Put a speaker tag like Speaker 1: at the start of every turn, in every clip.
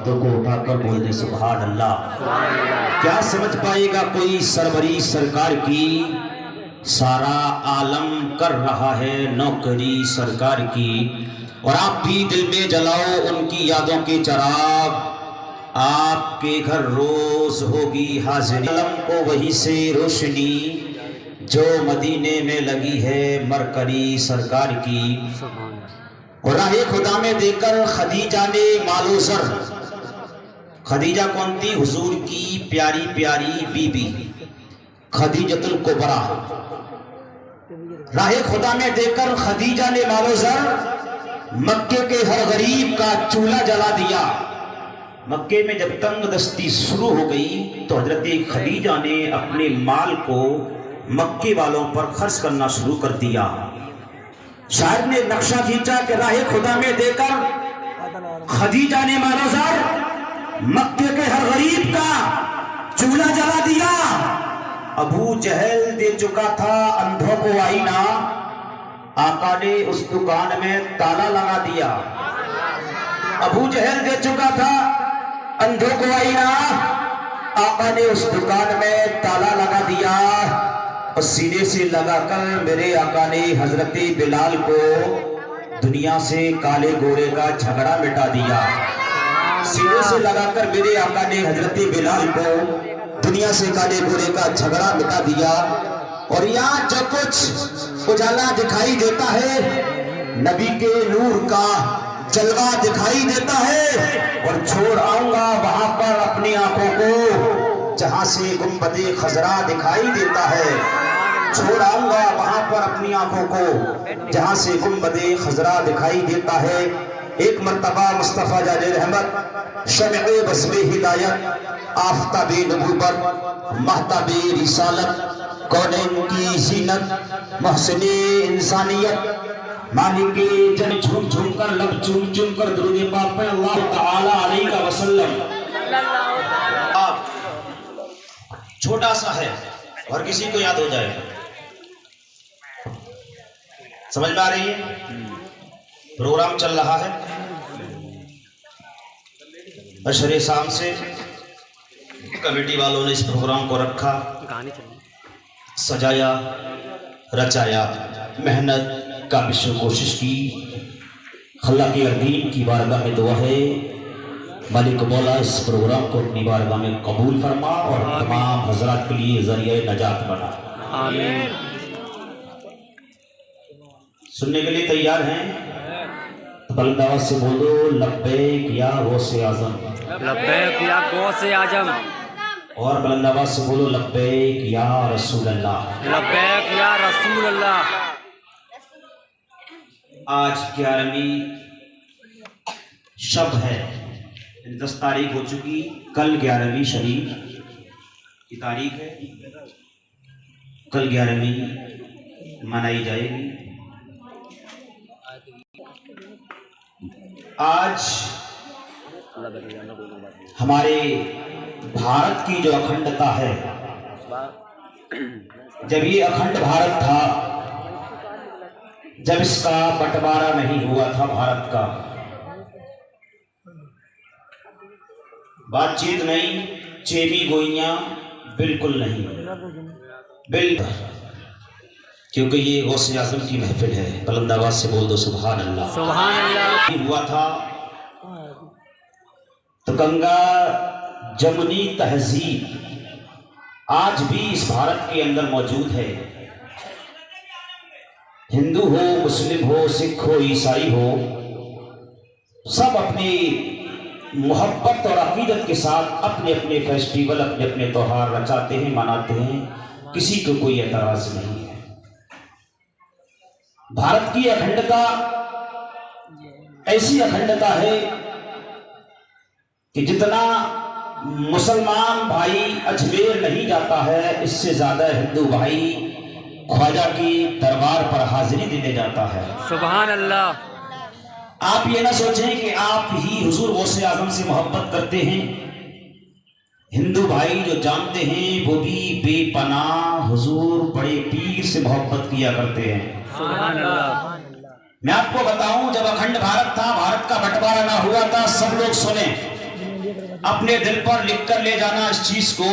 Speaker 1: ہاتھوں کو اٹھا کر بول دے سبحان اللہ۔ کیا سمجھ پائے گا کوئی سربری سرکار کی، سارا عالم کر رہا ہے نوکری سرکار کی، اور آپ بھی دل میں جلاؤ ان کی یادوں کے چراغ، آپ کے گھر روز ہوگی حاضری، عالم کو وہی سے روشنی جو مدینے میں لگی ہے مرکری سرکار کی۔ اور راہ خدا میں دے کر خدیجہ نے مال و زر، خدیجہ کون تھی؟ حضور کی پیاری پیاری بی بی خدیجۃ الکبریٰ۔ راہ خدا میں دے کر خدیجہ نے مال و زر مکے کے ہر غریب کا چولہا جلا دیا۔ مکے میں جب تنگ دستی شروع ہو گئی تو حضرت خدیجہ نے اپنے مال کو مکے والوں پر خرچ کرنا شروع کر دیا۔ شاعر نے نقشہ کھینچا کہ راہ خدا میں دے کر خدیجہ نے مال و زر مکے کے ہر غریب کا چولہا جلا دیا۔ ابو جہل دے چکا تھا اندھوں کو آئینہ، آقا نے اس دکان میں تالا لگا دیا۔ ابو جہل دے چکا تھا اندھوں کو آئینہ، آقا نے اس دکان میں تالا لگا دیا، اور سینے سے لگا کر میرے آقا نے حضرت بلال کو دنیا سے کالے گورے کا جھگڑا مٹا دیا۔ سینے سے لگا کر میرے آقا نے حضرت بلال کو دنیا سے کالے گورے کا جھگڑا مٹا دیا۔ اور یہاں جو کچھ اجالا دکھائی دیتا ہے نبی کے نور کا جلوہ دکھائی دیتا ہے، اور چھوڑ آؤں گا وہاں پر اپنی آنکھوں کو جہاں سے گنبد خضرا دکھائی دیتا ہے، چھوڑ آؤں گا وہاں پر اپنی آنکھوں کو جہاں سے گنبد خضرا دکھائی دیتا ہے۔ ایک مرتبہ مصطفیٰ جان رحمت، شمع بزم ہدایت، آفتاب نبوت، مہتاب رسالت، کونین کی زینت، محسن انسانیت، مالک جن جھوم جھوم کر لب چوم چوم کر درود پاک پہ اللہ تعالی علیہ وسلم۔ آپ چھوٹا سا ہے اور کسی کو یاد ہو جائے، سمجھ میں آ رہی ہے؟ پروگرام چل رہا ہے عشر شام سے، کمیٹی والوں نے اس پروگرام کو رکھا، سجایا، رچایا، محنت کابش کوشش کی۔ اللہ کے اردین کی بارگاہ میں دعا ہے مالک مولا اس پروگرام کو اپنی بارگاہ میں قبول فرما اور تمام حضرات کے لیے ذریعہ نجات بنا۔ آمین۔ سننے کے لیے تیار ہیں؟ بلند آواز سے بولو لبیک یا غوث اعظم،
Speaker 2: لبیک یا غوث اعظم،
Speaker 1: اور بلند آواز سے بولو لبیک یا رسول اللہ،
Speaker 2: لبیک یا رسول اللہ۔
Speaker 1: آج 11ویں شب ہے، 10 تاریخ ہو چکی، کل 11ویں شریف کی تاریخ ہے، کل 11ویں منائی جائے گی۔ آج ہمارے بھارت کی جو اکھنڈتا ہے، جب یہ اکھنڈ بھارت تھا، جب اس کا بٹوارا نہیں ہوا تھا بھارت کا، بات چیت نہیں، چیمی گوئیاں بالکل نہیں، بالکل، کیونکہ یہ غوث اعظم کی محفل ہے۔ بلند آواز سے بول دو سبحان اللہ۔
Speaker 2: سبحان اللہ۔
Speaker 1: ہوا تھا تو گنگا جمنی تہذیب آج بھی اس بھارت کے اندر موجود ہے۔ ہندو ہو، مسلم ہو، سکھ ہو، عیسائی ہو، سب اپنی محبت اور عقیدت کے ساتھ اپنے اپنے فیسٹیول، اپنے اپنے تہوار رچاتے ہیں، مناتے ہیں، کسی کو کوئی اعتراض نہیں ہے۔ بھارت کی اکھنڈتا ایسی اکھنڈتا ہے کہ جتنا مسلمان بھائی اجمیر نہیں جاتا ہے، اس سے زیادہ ہندو بھائی خواجہ کی دربار پر حاضری دینے جاتا ہے۔
Speaker 2: سبحان اللہ۔
Speaker 1: آپ یہ نہ سوچیں کہ آپ ہی حضور غوث اعظم سے محبت کرتے ہیں، ہندو بھائی جو جانتے ہیں وہ بھی بے پناہ حضور بڑے پیر سے محبت کیا کرتے ہیں۔
Speaker 2: سبحان اللہ۔
Speaker 1: میں آپ کو بتاؤں، جب اکھنڈ بھارت تھا، بھارت کا بٹوارا نہ ہوا تھا، سب لوگ سنیں، अपने दिल पर लिख कर ले जाना इस चीज को।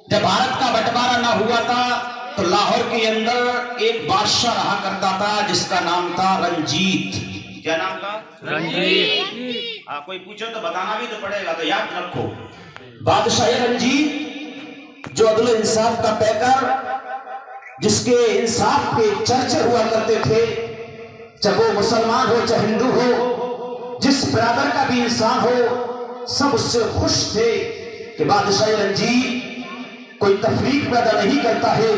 Speaker 1: जब भारत का बंटवारा ना हुआ था तो लाहौर के अंदर एक बादशाह रहा करता था जिसका नाम था रंजीत। क्या नाम था?
Speaker 2: रंजीत।
Speaker 1: हाँ, कोई पूछो तो बताना भी तो पड़ेगा, तो याद रखो। बादशाह रंजीत जो अदल इंसाफ का पैकर, जिसके इंसाफ के चर्चे हुआ करते थे, चाहे वो मुसलमान हो चाहे हिंदू हो, जिस बराबर का भी इंसान हो, सब उससे खुश थे कि बादशाह रंजीत कोई तफरीक पैदा नहीं करता है,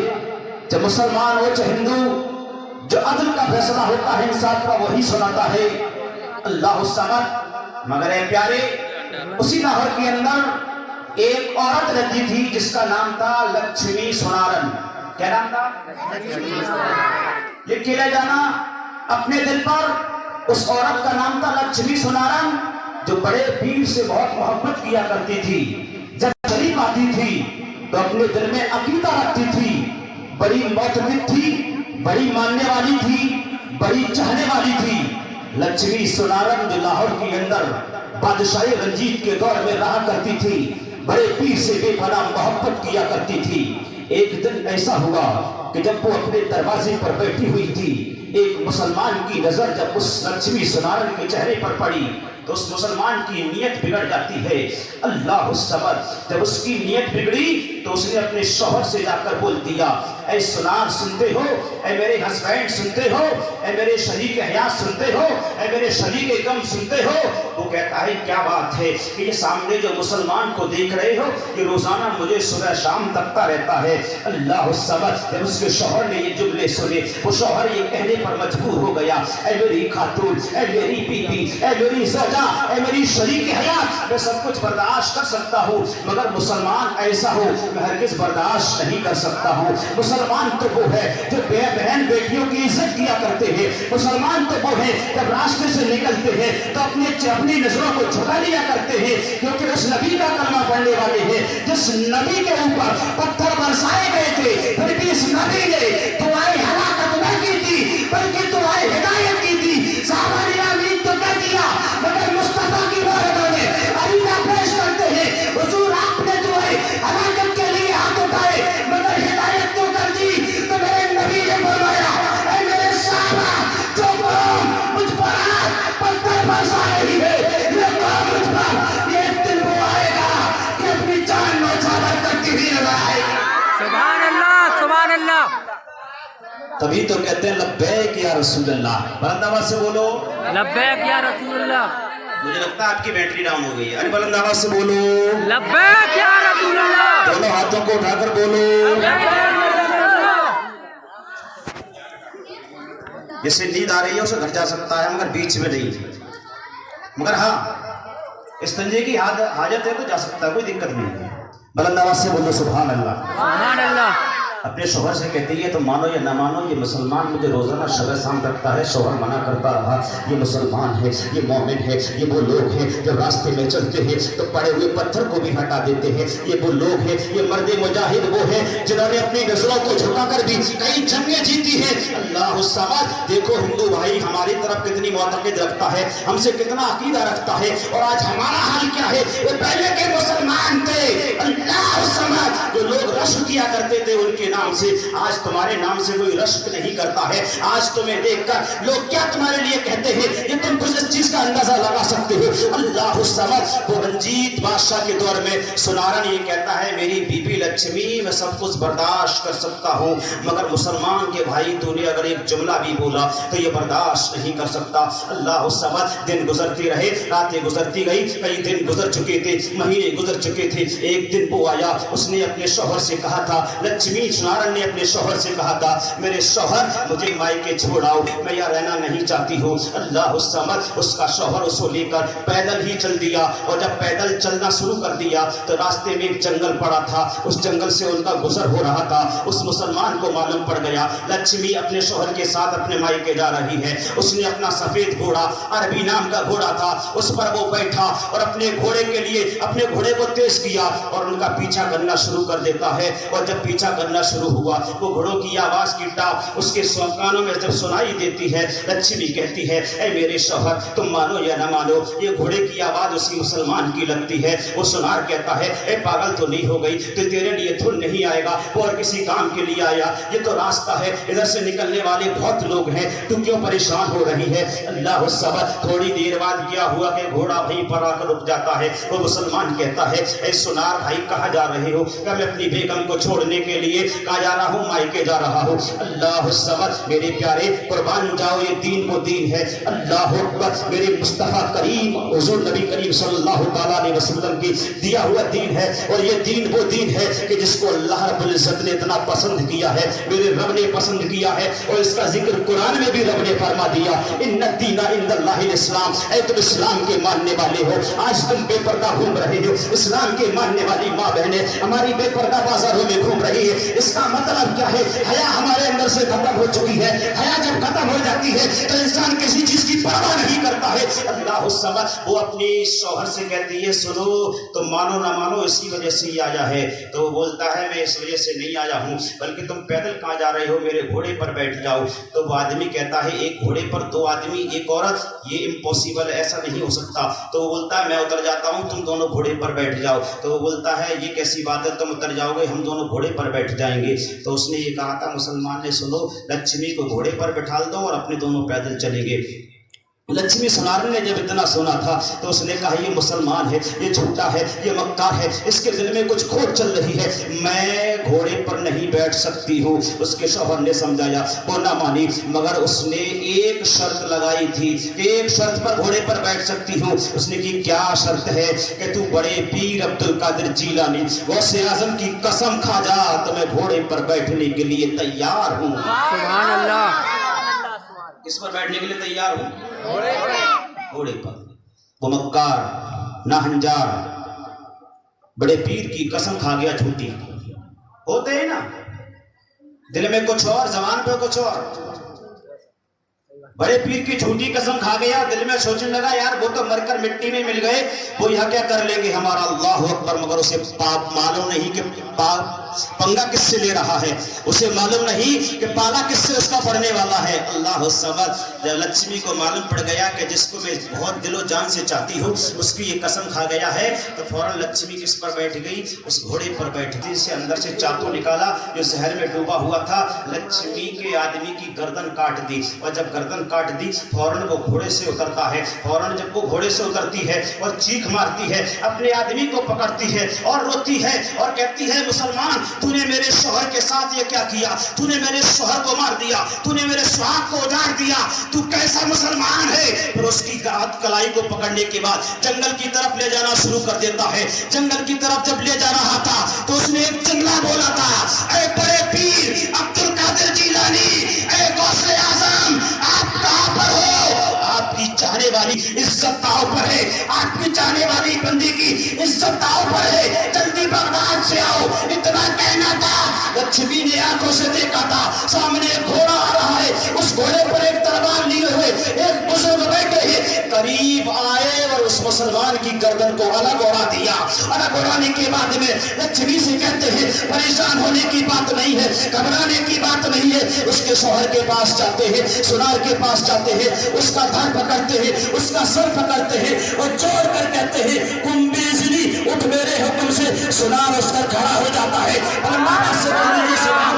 Speaker 1: चाहे मुसलमान हो चाहे हिंदू, जो अदल का फैसला होता है इंसाफ का वही सुनाता है। अल्लाह समद। मगर ए प्यारे, उसी लाहौर के अंदर एक औरत रहती थी जिसका नाम था लक्ष्मी सुनारन। क्या नाम था? लिख के ले जाना अपने दिल पर। उस औरत का नाम था लक्ष्मी सुनारन, जो बड़े पीर से बहुत मोहब्बत किया करती थी। जब शरीफ आती थी तो अपने दिल में अकीदा रखती थी, बड़ी मोतमिद थी, बड़ी मानने वाली थी, बड़ी चाहने वाली थी। लक्ष्मी सुनारन जो लाहौर के अंदर बादशाह रंजीत के दौर में रहा करती थी, बड़े पीर से बेपनाह मोहब्बत किया करती थी। एक दिन ऐसा हुआ कि जब वो अपने दरवाजे पर बैठी हुई थी, एक मुसलमान की नजर जब उस लक्ष्मी सुनारन के चेहरे पर पड़ी तो उस मुसलमान की नीयत बिगड़ जाती है। अल्लाह समद। जब उसकी नीयत बिगड़ी तो उसने अपने शौहर से जाकर बोल दिया, ऐ सुनार सुनते हो, ऐ मेरे हस्बैंड सुनते हो, ऐ मेरे शरीक हयात सुनते हो, ऐ मेरे शरीक गम सुनते हो। वो कहता है क्या बात है कि ये सामने जो मुसलमान को देख रहे हो, ये रोजाना मुझे सुबह शाम तकता रहता है। अल्लाह समद। जब उसके शौहर ने ये जुमले सुने, वो शौहर ये कहने पर मजबूर हो गया, ऐ मेरी खातून, ऐ मेरी बीबी, ऐ मेरी ज़ौजा, ऐ मेरी शरीक हयात, मैं सब कुछ बर्दाश्त कर सकता हूँ, मगर मुसलमान ऐसा हो मैं हरगिज़ बर्दाश्त नहीं कर सकता हूँ। मुसलमान तो वो है जो बहन बेटियों की इज्जत किया करते हैं। मुसलमान तो वो है जब रास्ते से निकलते हैं तो अपनी नजरों को झुका लिया करते हैं, क्योंकि उस नबी का कलमा पढ़ने वाले हैं जिस नबी के ऊपर पत्थर बरसाए गए थे, फिर भी इस नबी ने दुआए हलाकत न की थी बल्कि दुआए हिदायत की थी। साहबा ने आमीन तो कर दिया, मगर मुस्तफा की बारगाह में अरीना पेश करते हैं, हुजूर आपने दुआए हलाकत के लिए हाथ उठाए मगर हिदायत क्यों कर दी? तो मेरे नबी ने फरमाया, ऐ मेरे साहबा, जो कौम मुझ पर पत्थर बरसा रही है, ये कौम मुझ पर एक दिन वो आएगा कि अपनी जान न्यौछावर करती हुई नजर आएगी।
Speaker 2: सुभान अल्लाह, सुभान अल्लाह।
Speaker 1: तभी तो कहते हैं लब्बैक या रसूल अल्लाह। बुलंद आवाज से बोलो
Speaker 2: लब्बैक या रसूल अल्लाह।
Speaker 1: मुझे लगता है आपकी बैटरी डाउन हो गई है। अरे बुलंद आवाज से बोलो
Speaker 2: लब्बैक या रसूल अल्लाह।
Speaker 1: दोनों हाथों को उठाकर बोलो। जिसे नींद आ रही है उसे घर जा सकता है, मगर बीच में नहीं। मगर हाँ, इस्तंजे की हाजत है तो जा सकता है, कोई दिक्कत नहीं है। बुलंद आवाज से बोलो सुभान अल्लाह।
Speaker 2: सुभान अल्लाह।
Speaker 1: अपने शोहर से कहती है तो मानो या ना मानो, ये मुसलमान मुझे रोजाना शब शाम रखता है। शोहर मना करता रहा, ये मुसलमान है, ये मोमिन है, ये वो लोग हैं जब रास्ते में चलते हैं तो पड़े हुए पत्थर को भी हटा देते हैं। ये वो लोग हैं, ये मर्द मुजाहिद वो है जिन्होंने अपनी नजरों को झुकाकर भी कई जंगें जीती है। अल्लाह समद। देखो हिंदू भाई हमारी तरफ कितनी मोतक़िद रखता है, हमसे कितना अकीदा रखता है, और आज हमारा हाल क्या है। वो पहले के मुसलमान थे, अल्लाह समद, जो लोग रश्क किया करते थे उनके नाम से, आज तुम्हारे नाम से कोई रश्क नहीं करता है। आज तुम्हें देखकर लोग क्या तुम्हारे लिए कहते हैं, ये तुम कुछ इस चीज का अंदाजा लगा सकते हो। अल्लाह समद। वो रंजीत बादशाह के दौर में सुनारन ये कहता है, मेरी बीबी लक्ष्मी, मैं सब कुछ बर्दाश्त कर सकता हूँ, मगर मुसलमान के भाई तूने अगर एक जुमला भी बोला तो ये बर्दाश्त नहीं कर सकता। अल्लाह समद। दिन गुजरते रहे, रातें गुजरती गई, कई दिन गुजर चुके थे, महीने गुजर चुके थे। एक दिन वो आया, उसने अपने शौहर से कहा था, लक्ष्मी सुनारन ने अपने शौहर से कहा था, मेरे शौहर मुझे मायके छोड़ाओ, मैं यहाँ रहना नहीं चाहती हूँ। अल्लाह समद। उसका शौहर उसको लेकर पैदल ही चल दिया, और जब पैदल चलना शुरू कर दिया तो रास्ते में एक जंगल पड़ा था, उस जंगल से उनका गुजर हो रहा था। उस मुसलमान को मालूम पड़ गया लक्ष्मी अपने शौहर के साथ अपने मायके जा रही है। उसने अपना सफेद घोड़ा, अरबी नाम का घोड़ा था, उस पर वो बैठा और अपने घोड़े के लिए अपने घोड़े को तेज किया और उनका पीछा करना शुरू कर देता है। और जब पीछा करना शुरू हुआ, वो घोड़ों की आवाज की टाप उसके कानों में जब सुनाई देती है, लक्ष्मी कहती है, ऐ मेरे शौहर, तुम मानो या ना मानो, ये घोड़े की आवाज उसी मुसलमान की लगती है। वो सुनार कहता है, ऐ पागल तो नहीं हो गई, तो तेरे लिए धुन नहीं आएगा, वो और किसी काम के लिए आया, ये तो रास्ता है, इधर से निकलने वाले बहुत लोग हैं, तू क्यों परेशान हो रही है। अल्लाह सबर। थोड़ी देर बाद क्या हुआ कि घोड़ा वहीं पर आकर रुक जाता है। वो मुसलमान कहता है, ऐ सुनार भाई कहाँ जा रहे हो। क्या मैं अपनी बेगम को छोड़ने के लिए कहाँ जा रहा हूँ, मायके जा रहा हूँ। अल्लाह सबर। मेरे प्यारे कुर्बान जाओ, ये दीन वो दीन है। अल्लाह अकबर। मेरे मुस्तफा करीम हुजूर नबी करीम सल्लल्लाहु अलैहि वसल्लम की दिया हुआ दीन है। और ये दीन वो दीन है कि जिसको अल्लाह रब्बुल इज्जत ने इतना पसंद किया है, मेरे रब ने पसंद किया है। और इसका जिक्र कुरान में भी रब ने फरमा दिया, इन्ना दीना इंदल्लाहिल इस्लाम। ऐ तुम इस्लाम के मानने वाले हो, आज तुम बेपर्दा घूम रहे हो। इस्लाम के मानने वाली माँ बहनें हमारी बेपर्दा बाजारों में घूम रही है। इसका मतलब क्या है, हया हमारे अंदर से खत्म हो चुकी है। हया जब खत्म हो जाती है तो इंसान किसी चीज की परवाह नहीं करता है। अल्लाह समझ। वो अपनी शौहर से कहती है, सुनो तुम मानो ना मानो इसी वजह से ही आया है। तो वो बोलता है, मैं इस वजह से नहीं आया हूँ, बल्कि तुम पैदल कहाँ जा रहे हो, मेरे घोड़े पर बैठ जाओ। तो वो आदमी कहता है, एक घोड़े पर दो आदमी एक औरत, ये इम्पॉसिबल, ऐसा नहीं हो सकता। तो वो बोलता है, मैं उतर जाता हूँ, तुम दोनों घोड़े पर बैठ जाओ। तो वो बोलता है, ये कैसी बात है, तुम उतर जाओगे, हम दोनों घोड़े पर बैठ जाएंगे। तो उसने ये कहा था मुसलमान ने, सुनो लक्ष्मी को घोड़े पर बैठा दो और अपने दोनों पैदल चलेंगे। लक्ष्मी सुनार ने जब इतना सुना था तो उसने कहा, ये मुसलमान है, ये झूठा है, ये मक्कार है, इसके दिल में कुछ खोट चल रही है, मैं घोड़े पर नहीं बैठ सकती हूँ। उसके शौहर ने समझाया, वो ना मानी, मगर उसने एक शर्त लगाई थी कि एक शर्त पर घोड़े पर बैठ सकती हूँ। उसने की क्या शर्त है कि तू बड़े पीर अब्दुल कादिर जीलानी गौसे आजम की कसम खा जा, तो मैं घोड़े पर बैठने के लिए तैयार हूँ।
Speaker 2: सुभान अल्लाह।
Speaker 1: किस पर बैठने के लिए तैयार हूँ? घोड़े पर। वो मक्कार नाहंजार बड़े पीर की कसम खा गया झूठी। होते हैं ना, दिल में कुछ और, जबान पे कुछ और। बड़े पीर की झूठी कसम खा गया, दिल में सोचने लगा, यार वो तो मरकर मिट्टी में मिल गए, वो यहाँ क्या कर लेंगे हमारा। अल्लाह अकबर। मगर उसे पाप मालूम नहीं कि पाप पंगा किससे ले रहा है, उसे मालूम नहीं कि पाला किससे उसका पड़ने वाला है। अल्लाह सबर। जब लक्ष्मी को मालूम पड़ गया कि जिसको मैं बहुत दिलो जान से चाहती हूँ उसकी ये कसम खा गया है, तो फौरन लक्ष्मी किस पर बैठ गई, उस घोड़े पर बैठ गई। से अंदर से चाकू निकाला जो जहर में डूबा हुआ था, लक्ष्मी के आदमी की गर्दन काट दी। और जब गर्दन काट दी, फौरन वो घोड़े से उतरता है। फौरन जब वो घोड़े से उतरती है और चीख मारती है, अपने आदमी को पकड़ती है और रोती है और कहती है, मुसलमान तूने मेरे शौहर के साथ ये क्या किया, तूने मेरे शौहर को मार दिया, तूने मेरे सुहाग को उजाड़ दिया, तू कैसा मुसलमान है। फिर उसकी हाथ कलाई को पकड़ने के बाद जंगल की तरफ ले जाना शुरू कर देता है। जंगल की तरफ जब ले जा रहा था तो उसने एक जुमला बोला था, ऐ बड़े पीर अब्दुल कादिर जीलानी, ऐ गौसे आजम, आप कहां पर हो। आपकी चाहने वाली इज्जत दांव पर है, आपकी चाहने वाली बंदी की इज्जत दांव पर है, जल्दी बगदाद से आओ। इतना कहना था। लक्ष्मी ने आंखों से देखा था, सामने एक घोड़ा आ रहा है, उस घोड़े पर एक तलवार लिए हुए एक बुजुर्ग बैठे हैं। करीब आए और उस मुसलमान की गर्दन को अलग उड़ा दिया। अलग उड़ाने के बाद में लक्ष्मी से कहते हैं, परेशान होने की बात नहीं है, घबराने की बात नहीं है। उसके शौहर के पास जाते हैं, सुनार के पास जाते हैं, उसका धड़ पकड़ते हैं, उसका सर पकड़ते हैं और जोड़ कर कहते हैं, तुम बेइज्जती उठ मेरे हुक्म से। सुनार उसका खड़ा हो जाता है, अल्लाह से बोलने से खड़ा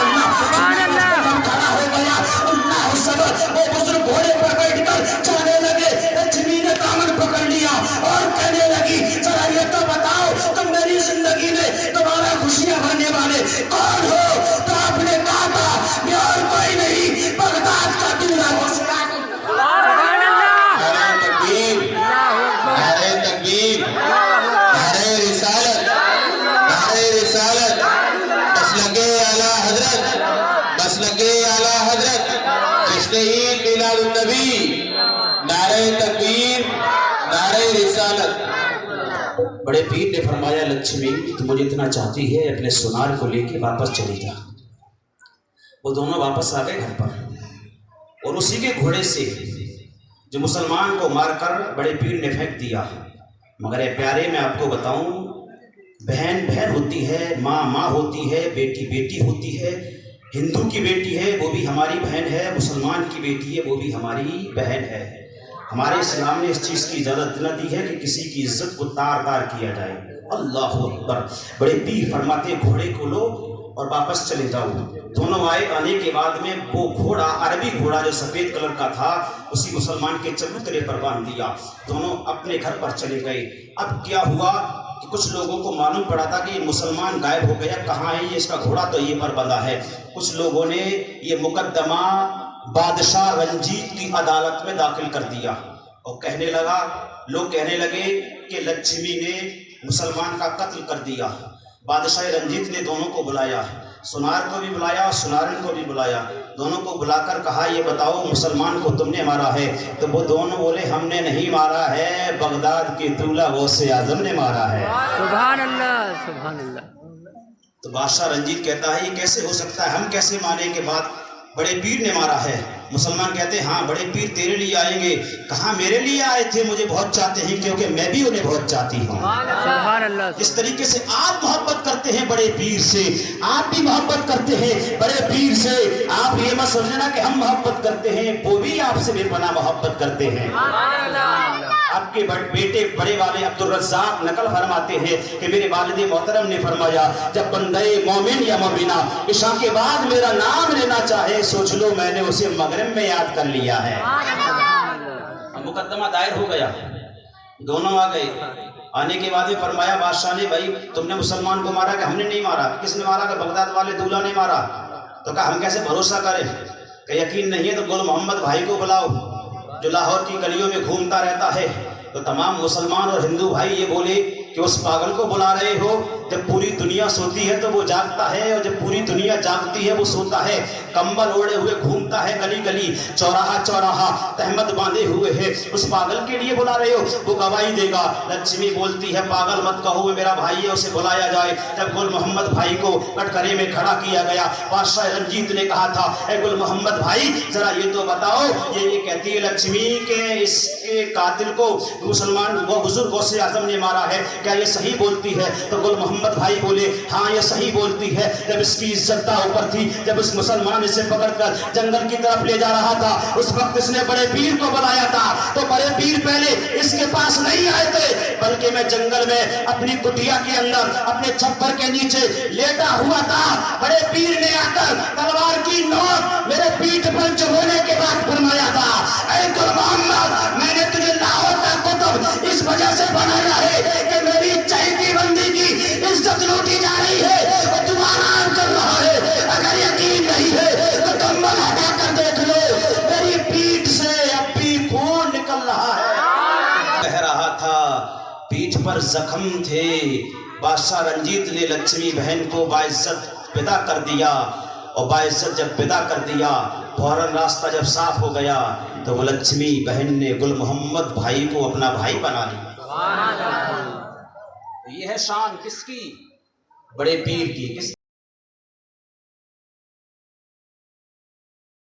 Speaker 1: हो गया। अल्लाह सबर। वो बुजुर्ग घोड़े पर बैठकर जाने लगे। लक्ष्मी ने दामन पकड़ लिया और कहने लगी, जरा ये तो बताओ, तुम मेरी जिंदगी में तुम्हारा खुशियां भरने वाले कौन हो। तो आपने कहा था, मैं और कोई नहीं, बगदाद का दूल्हा हो। बड़े पीर ने फरमाया, लक्ष्मी तू मुझे इतना चाहती है, अपने सुनार को लेके वापस चली जा। वो दोनों वापस आ गए घर पर और उसी के घोड़े से जो मुसलमान को मारकर बड़े पीर ने फेंक दिया। मगर ये प्यारे, मैं आपको बताऊं, بہن بہن ہوتی ہے، ماں ماں ہوتی ہے، بیٹی بیٹی ہوتی ہے. ہندو کی بیٹی ہے وہ بھی ہماری بہن ہے، مسلمان کی بیٹی ہے وہ بھی ہماری بہن ہے. ہمارے اسلام نے اس چیز کی اجازت نہ دی ہے کہ کسی کی عزت کو تار تار کیا جائے. اللہ اکبر. بڑے پیر فرماتے گھوڑے کو لو اور واپس چلے جاؤ. دونوں آنے کے بعد میں وہ گھوڑا، عربی گھوڑا جو سفید کلر کا تھا، اسی مسلمان کے چبوترے پر باندھ دیا. دونوں اپنے گھر پر چلے گئے. اب کیا ہوا کہ کچھ لوگوں کو معلوم پڑا تھا کہ یہ مسلمان غائب ہو گیا، کہاں ہے یہ، اس کا گھوڑا تو یہ پر بندھا ہے. کچھ لوگوں نے یہ مقدمہ بادشاہ رنجیت کی عدالت میں داخل کر دیا اور لوگ کہنے لگے کہ لچھمی نے مسلمان کا قتل کر دیا. بادشاہ رنجیت نے دونوں کو بلایا، سنار کو بھی بلایا اور سنارن کو بھی بلایا. دونوں کو بلا کر کہا یہ بتاؤ مسلمان کو تم نے مارا ہے؟ تو وہ دونوں بولے ہم نے نہیں مارا ہے، بغداد کے دولہ غوث اعظم نے مارا ہے.
Speaker 2: سبحان اللہ سبحان اللہ.
Speaker 1: تو بادشاہ رنجیت کہتا ہے یہ کیسے ہو سکتا ہے، ہم کیسے مانیں کہ بات بڑے پیر نے مارا ہے؟ مسلمان کہتے ہیں ہاں بڑے پیر تیرے لیے آئیں گے. کہاں میرے لیے آئے تھے، مجھے بہت چاہتے ہیں کیونکہ میں بھی انہیں بہت چاہتی ہوں.
Speaker 2: سبحان اللہ.
Speaker 1: جس طریقے سے آپ محبت کرتے ہیں بڑے پیر سے، آپ بھی محبت کرتے ہیں بڑے پیر سے. آپ یہ مت سمجھنا کہ ہم محبت کرتے ہیں، وہ بھی آپ سے بے پناہ محبت کرتے ہیں. آپ کے بیٹے بڑے والے عبدالرزاق نقل فرماتے ہیں کہ میرے والد محترم نے فرمایا جب بندے مومن یا مومنہ عشاء کے بعد میرا نام لینا چاہے سوچ لو میں نے اسے مغرب میں یاد کر لیا ہے. مقدمہ دائر ہو گیا، دونوں آ گئے. آنے کے بعد میں فرمایا بادشاہ نے بھائی تم نے مسلمان کو مارا کہ ہم نے نہیں مارا؟ کس نے مارا؟ کہ بغداد والے دولہ نے مارا. تو کہا ہم کیسے بھروسہ کریں، کہ یقین نہیں ہے تو گل محمد بھائی کو بلاؤ جو لاہور کی گلیوں میں گھومتا رہتا ہے. تو تمام مسلمان اور ہندو بھائی یہ بولے کہ اس پاگل کو بلا رہے ہو، جب پوری دنیا سوتی ہے تو وہ جاگتا ہے اور جب پوری دنیا جاگتی ہے وہ سوتا ہے. کمبل اوڑے ہوئے گھومتا ہے گلی گلی، چوراہا چوراہا تہمت باندھے ہوئے ہے. اس پاگل کے لیے بلا رہے ہو، وہ گواہی دے گا. لچھمی بولتی ہے پاگل مت کہو، وہ میرا بھائی ہے، اسے بلایا جائے. جب گل محمد بھائی کو کٹکرے میں کھڑا کیا گیا، بادشاہ رنجیت نے کہا تھا اے گل محمد بھائی ذرا یہ تو بتاؤ، یہ کہتی ہے لچھمی کہ اس کے قاتل کو مسلمان وہ بزرگ غوث اعظم نے مارا ہے، کیا یہ صحیح بولتی ہے؟ تو گل محمد بھائی بولے ہاں یہ صحیح بولتی ہے. جب اس کی عزت اوپر تھی، جب اس مسلمان اسے پکڑ کر جنگل کی طرف لے جا رہا تھا، اس وقت اس نے بڑے پیر کو بلایا تھا. تو بڑے پیر پہلے اس کے پاس نہیں آئے تھے، بلکہ میں جنگل میں اپنی کٹیا کے اندر اپنے چھپر کے نیچے لیٹا ہوا تھا. بڑے پیر نے آ کر تلوار کی نوک میرے پیٹھ پر چبھونے کے بعد فرمایا تھا اے گل محمد میں نے تجھے لاہور کا کتب اس وجہ سے بنایا ہے کہ میری چہیتی بندی کی عزت لوٹی جا رہی ہے اور تو آرام کر رہا ہے. اگر یقین نہیں ہے تو کمبل ہٹا کر دیکھ لو، میری پیٹھ سے اب بھی خون نکل رہا ہے. کہہ رہا تھا پیٹھ پر زخم تھے. بادشاہ رنجیت نے لچھمی بہن کو باعزت پیدا کر دیا اور باعزت جب پیدا کر دیا فوراً راستہ جب صاف ہو گیا تو وہ لچھمی بہن نے گل محمد بھائی کو اپنا بھائی بنا لیا. یہ ہے شان کس کی؟ بڑے پیر کی.